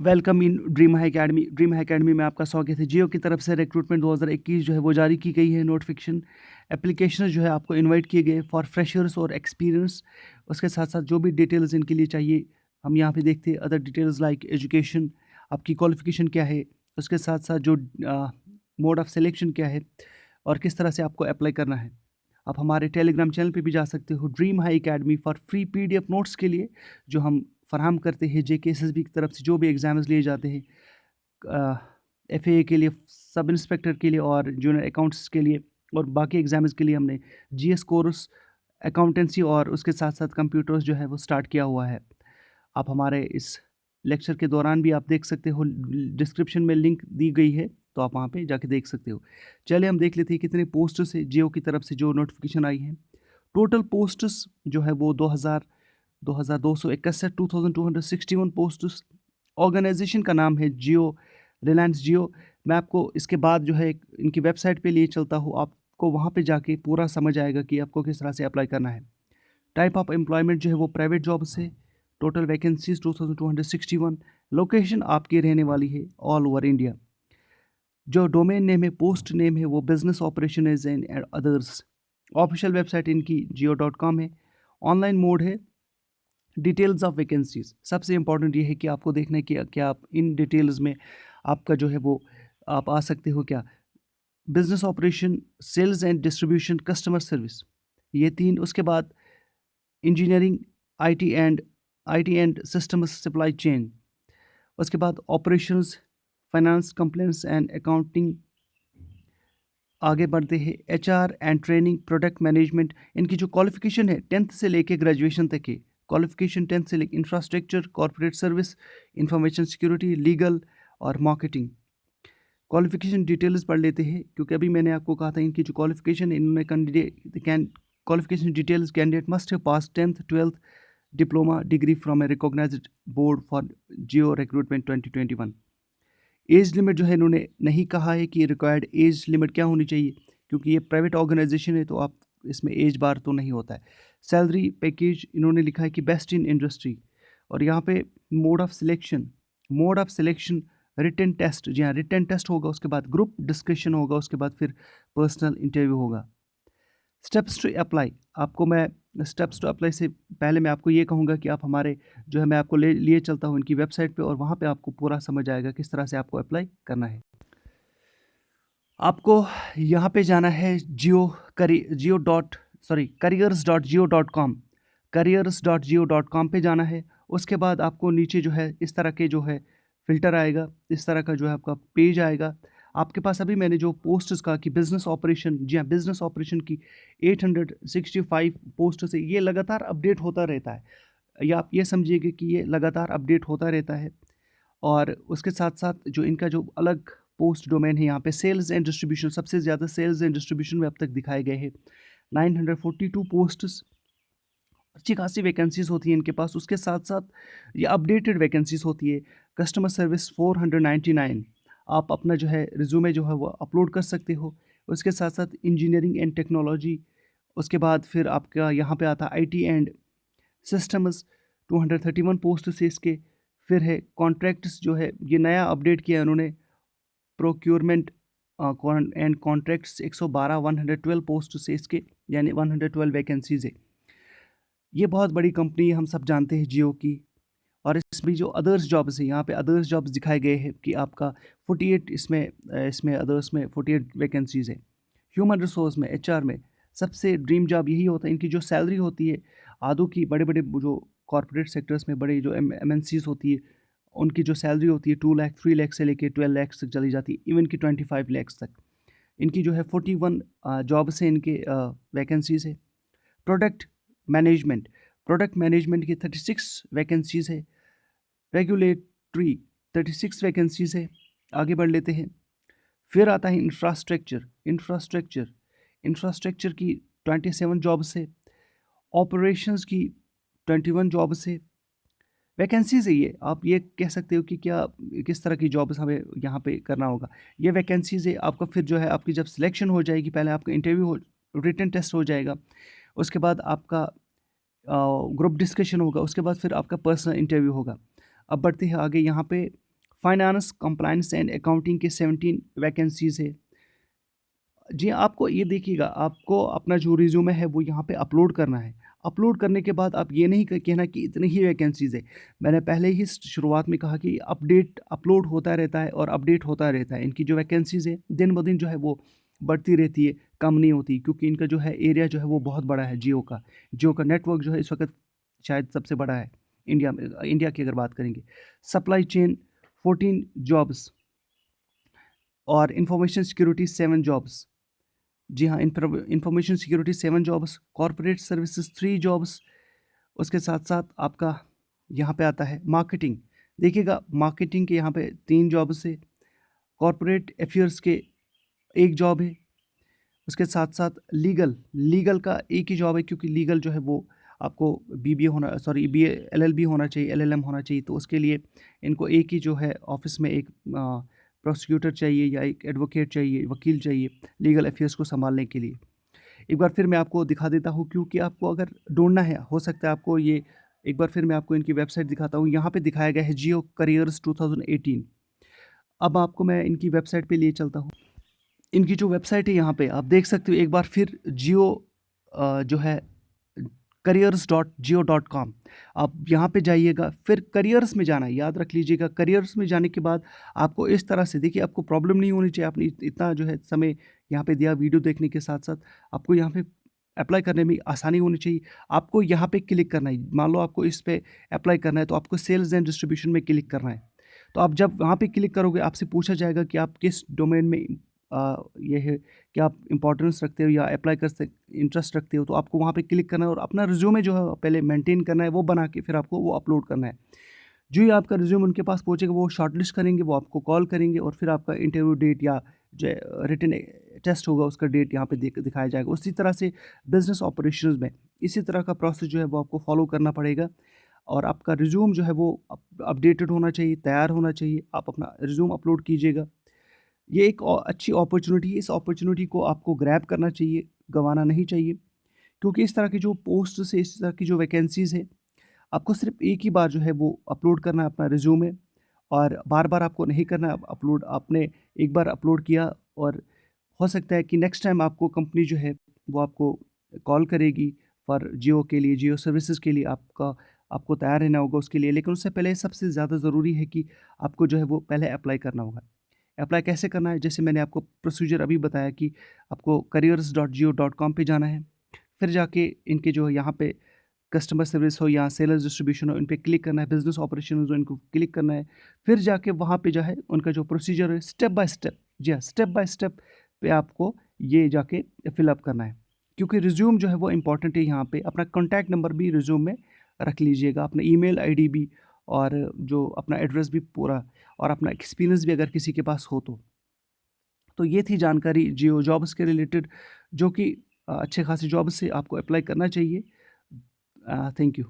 Welcome in dream high academy. Dream high academy में आपका स्वागत है। जियो की तरफ से रिक्रूटमेंट 2021 जो है वो जारी की गई है नोटिफिकेशन। एप्लीकेशन जो है आपको इनवाइट किए गए फॉर फ्रेशर्स और एक्सपीरियंस। उसके साथ साथ जो भी डिटेल्स इनके लिए चाहिए हम यहाँ पे देखते हैं। अदर डिटेल्स लाइक एजुकेशन, आपकी क्वालिफिकेशन क्या है, उसके साथ साथ जो मोड ऑफ सिलेक्शन क्या है और किस तरह से आपको अप्लाई करना है। आप हमारे टेलीग्राम चैनल पे भी जा सकते हो, dream high academy, for free PDF notes के लिए जो हम फराहम करते हैं JKSSB की तरफ से। जो भी एग्ज़ाम्स लिए जाते हैं FAA के लिए, सब इंस्पेक्टर के लिए और जूनियर अकाउंट्स के लिए और बाकी एग्ज़ाम्स के लिए हमने GS कोर्स, अकाउंटेंसी और उसके साथ साथ कंप्यूटर्स जो है वो स्टार्ट किया हुआ है। आप हमारे इस लेक्चर के दौरान भी आप देख सकते हो, डिस्क्रिप्शन में लिंक दी गई है, तो आप वहाँ पे जाके देख सकते हो। चलिए हम देख लेते हैं कितने पोस्ट्स है जियो की तरफ से जो नोटिफिकेशन आई है। टोटल पोस्ट्स जो है वो 2261, 2261 पोस्ट्स। ऑर्गेनाइजेशन का नाम है जियो, रिलायंस जियो। मैं आपको इसके बाद जो है इनकी वेबसाइट पे लिए चलता हूँ, आपको वहाँ पे जाके पूरा समझ आएगा कि आपको किस तरह से अप्लाई करना है। टाइप ऑफ एम्प्लॉयमेंट जो है वो प्राइवेट जॉब से। Total vacancies 2261। लोकेशन आपकी रहने वाली है ऑल ओवर इंडिया। जो डोमेन नेम है, पोस्ट नेम है, वो business operation and others. Official website इनकी jio.com है। ऑनलाइन मोड है। डिटेल्स ऑफ वैकेंसीज, सबसे इंपॉर्टेंट ये है कि आपको देखना है कि क्या आप इन डिटेल्स में आपका जो है वो आप आ सकते हो क्या। Business operation, sales and distribution, customer service, ये तीन। उसके बाद engineering, IT and systems, supply chain. उसके बाद operations, finance, complaints and accounting. आगे बढ़ते हैं HR and training, product management. इनकी जो क्वालिफिकेशन है 10th से लेके ग्रेजुएशन तक है। क्वालिफिकेशन 10th से लेके infrastructure, corporate service, information security, legal और मार्केटिंग। क्वालिफिकेशन डिटेल्स पढ़ लेते हैं, क्योंकि अभी मैंने आपको कहा था इनकी जो क्वालिफिकेशन, इन्होंने qualification details, candidate must have pass 10th 12th diploma degree from a recognised board for Jio recruitment 2021। Age limit जो है इन्होंने नहीं कहा है कि रिक्वायर्ड एज लिमिट क्या होनी चाहिए, क्योंकि ये प्राइवेट ऑर्गेनाइजेशन है तो आप इसमें एज बार तो नहीं होता है। सैलरी पैकेज इन्होंने लिखा है कि बेस्ट इन इंडस्ट्री। और यहाँ पे mode of selection written test. जी हाँ, रिटन टेस्ट होगा, उसके बाद ग्रुप डिस्कशन होगा, उसके बाद फिर पर्सनल इंटरव्यू होगा। स्टेप्स टू अप्लाई, आपको मैं स्टेप्स टू अप्लाई से पहले मैं आपको ये कहूँगा कि आप हमारे जो है मैं आपको लिए चलता हूँ इनकी वेबसाइट पे, और वहाँ पे आपको पूरा समझ आएगा किस तरह से आपको अप्लाई करना है। आपको यहाँ पे जाना है careers.geo.com, careers.geo.com पे जाना है। उसके बाद आपको नीचे जो है इस तरह के जो है फ़िल्टर आएगा, इस तरह का जो है आपका पेज आएगा। आपके पास अभी मैंने जो पोस्ट्स कहा कि बिज़नेस ऑपरेशन, जी हाँ, बिज़नेस ऑपरेशन की 865 पोस्ट है। ये लगातार अपडेट होता रहता है, या आप ये समझिएगा कि ये लगातार अपडेट होता रहता है। और उसके साथ साथ जो इनका जो अलग पोस्ट डोमेन है, यहाँ पे सेल्स एंड डिस्ट्रीब्यूशन, सबसे ज़्यादा सेल्स एंड डिस्ट्रीब्यूशन में अब तक दिखाए गए हैं 942 पोस्ट्स। अच्छी खासी वैकेंसीज होती है इनके पास। उसके साथ साथ ये अपडेटेड वैकेंसीज होती है। कस्टमर सर्विस 499, आप अपना जो है रिज्यूमे जो है वो अपलोड कर सकते हो। उसके साथ साथ इंजीनियरिंग एंड टेक्नोलॉजी। उसके बाद फिर आपका यहाँ पे आता है IT एंड सिस्टम्स, 231 पोस्ट से इसके। फिर है कॉन्ट्रैक्ट्स, जो है ये नया अपडेट किया उन्होंने, प्रोक्योरमेंट एंड कॉन्ट्रैक्ट्स 112 112 पोस्ट से इसके, यानी 112 वैकेंसीज है। ये बहुत बड़ी कंपनी है, हम सब जानते हैं जियो की। और इसमें जो अदर्स जॉब्स है, यहाँ पे अदर्स जॉब्स दिखाए गए हैं कि आपका 48 इसमें अदर्स में 48 वैकेंसीज है। ह्यूमन रिसोर्स में, HR में सबसे ड्रीम जॉब यही होता है। इनकी जो सैलरी होती है, आदों की बड़े बड़े जो कॉर्पोरेट सेक्टर्स में बड़ी जो MNCs होती है, उनकी जो सैलरी होती है 2 लाख 3 लाख से लेके 12 लाख तक चली जाती है, इवन की 25 लाख तक। इनकी जो है 41 जॉब्स हैं, इनके वैकेंसीज है। प्रोडक्ट मैनेजमेंट, प्रोडक्ट मैनेजमेंट की 36 वैकेंसीज है। रेगुलेटरी 36 वैकेंसीज है। आगे बढ़ लेते हैं। फिर आता है इंफ्रास्ट्रक्चर की 27 जॉब्स है। ऑपरेशंस की 21 जॉब्स है। वैकेंसीज है ये, आप ये कह सकते हो कि क्या किस तरह की जॉब्स हमें यहाँ पे करना होगा। ये वैकेंसीज है। आपका फिर जो है आपकी जब सिलेक्शन हो जाएगी, पहले आपका इंटरव्यू हो, रिटन टेस्ट हो जाएगा, उसके बाद आपका ग्रुप डिस्कशन होगा, उसके बाद फिर आपका पर्सनल इंटरव्यू होगा। अब बढ़ते हैं आगे। यहाँ पे फाइनेंस, कंप्लायंस एंड अकाउंटिंग के 17 वैकेंसीज़ है। जी, आपको ये देखिएगा, आपको अपना जो रिज़्यूमे है वो यहाँ पे अपलोड करना है। अपलोड करने के बाद आप ये नहीं कहना कि इतनी ही वैकेंसीज़ है। मैंने पहले ही शुरुआत में कहा कि अपलोड होता रहता है और अपडेट होता रहता है। इनकी जो वैकेंसीज़ है दिन ब दिन जो है वो बढ़ती रहती है, कम नहीं होती, क्योंकि इनका जो है एरिया जो है वो बहुत बड़ा है जियो का। जियो का नेटवर्क जो है इस वक़्त शायद सबसे बड़ा है इंडिया में, इंडिया की अगर बात करेंगे। सप्लाई चेन 14 जॉब्स और इंफॉर्मेशन सिक्योरिटी 7 जॉब्स। जी हाँ, information security 7 jobs, corporate services 3 jobs. उसके साथ-साथ आपका यहाँ पे आता है मार्केटिंग। देखिएगा, मार्केटिंग के यहाँ पे 3 जॉब्स है, कॉर्पोरेट अफेयर्स के 1 जॉब है। उसके साथ-साथ लीगल का एक ही जॉब है, क्योंकि लीगल जो है वो आपको बीए एलएलबी होना चाहिए, एलएलएम होना चाहिए। तो उसके लिए इनको एक ही जो है ऑफ़िस में एक प्रोसिक्यूटर चाहिए या एक एडवोकेट चाहिए, वकील चाहिए लीगल अफेयर्स को सँभालने के लिए। एक बार फिर मैं आपको दिखा देता हूँ, क्योंकि आपको अगर ढूँढना है, हो सकता है आपको ये एक बार फिर मैं आपको इनकी वेबसाइट दिखाता हूँ। यहाँ पे दिखाया गया है जियो करियर्स 2018। अब आपको मैं इनकी वेबसाइट पे लिए चलता हूँ। इनकी जो वेबसाइट है यहाँ पे आप देख सकते हो, एक बार फिर जियो जो है careers.jio.com। आप यहाँ पे जाइएगा, फिर करियर्स में जाना है, याद रख लीजिएगा। करियर्स में जाने के बाद आपको इस तरह से, देखिए, आपको प्रॉब्लम नहीं होनी चाहिए। आपने इतना जो है समय यहाँ पे दिया वीडियो देखने के साथ साथ, आपको यहाँ पे अप्लाई करने में आसानी होनी चाहिए। आपको यहाँ पे क्लिक करना है। मान लो आपको इस पे अप्लाई करना है, तो आपको सेल्स एंड डिस्ट्रीब्यूशन में क्लिक करना है। तो आप जब वहाँ पे क्लिक करोगे, आपसे पूछा जाएगा कि आप किस डोमेन में ये है कि आप इम्पोर्टेंस रखते हो या अप्लाई कर सक इंटरेस्ट रखते हो। तो आपको वहाँ पे क्लिक करना है और अपना रिज्यूमे जो है पहले मेंटेन करना है, वो बना के फिर आपको वो अपलोड करना है। जो ही आपका रिज्यूम उनके पास पहुँचेगा, वो शॉर्टलिस्ट करेंगे, वो आपको कॉल करेंगे और फिर आपका इंटरव्यू डेट या जो रिटन टेस्ट होगा उसका डेट यहाँ पे दिखाया जाएगा। उसी तरह से बिजनेस ऑपरेशंस में इसी तरह का प्रोसेस जो है वो आपको फॉलो करना पड़ेगा। और आपका रिज्यूम जो है वो अपडेटेड होना चाहिए, तैयार होना चाहिए। आप अपना रिज्यूम अपलोड कीजिएगा। ये एक अच्छी अपॉर्चुनिटी है। इस अपॉर्चुनिटी को आपको ग्रैब करना चाहिए, गंवाना नहीं चाहिए, क्योंकि इस तरह की जो पोस्ट है, इस तरह की जो वैकेंसीज़ है, आपको सिर्फ एक ही बार जो है वो अपलोड करना है अपना रिज्यूमे, और बार-बार आपको नहीं करना है अपलोड। आपने एक बार अपलोड किया और हो सकता है कि नेक्स्ट टाइम आपको कंपनी जो है वो आपको कॉल करेगी फॉर जियो के लिए, जियो सर्विसेज के लिए। आपको तैयार रहना होगा उसके लिए। लेकिन उससे पहले सबसे ज़्यादा ज़रूरी है कि आपको जो है वो पहले अप्लाई करना होगा। अप्लाई कैसे करना है? जैसे मैंने आपको प्रोसीजर अभी बताया कि आपको careers.jio.com पे जाना है। फिर जाके इनके जो है यहाँ पे कस्टमर सर्विस हो या सेल्स डिस्ट्रीब्यूशन हो, इन पे क्लिक करना है। बिजनेस ऑपरेशन हो, इनको क्लिक करना है। फिर जाके वहाँ पे जो है उनका जो प्रोसीजर है, स्टेप बाय स्टेप, जी हाँ, स्टेप बाय स्टेप पे आपको ये जाके फिलअप करना है। क्योंकि रिज्यूम जो है वो इम्पोर्टेंट है यहाँ पे। अपना कॉन्टैक्ट नंबर भी रिज्यूम में रख लीजिएगा, अपना ईमेल आईडी भी, और जो अपना एड्रेस भी पूरा, और अपना एक्सपीरियंस भी अगर किसी के पास हो तो। तो ये थी जानकारी जियो जॉब्स के रिलेटेड, जो कि अच्छे खासे जॉब्स से आपको अप्लाई करना चाहिए। Thank you.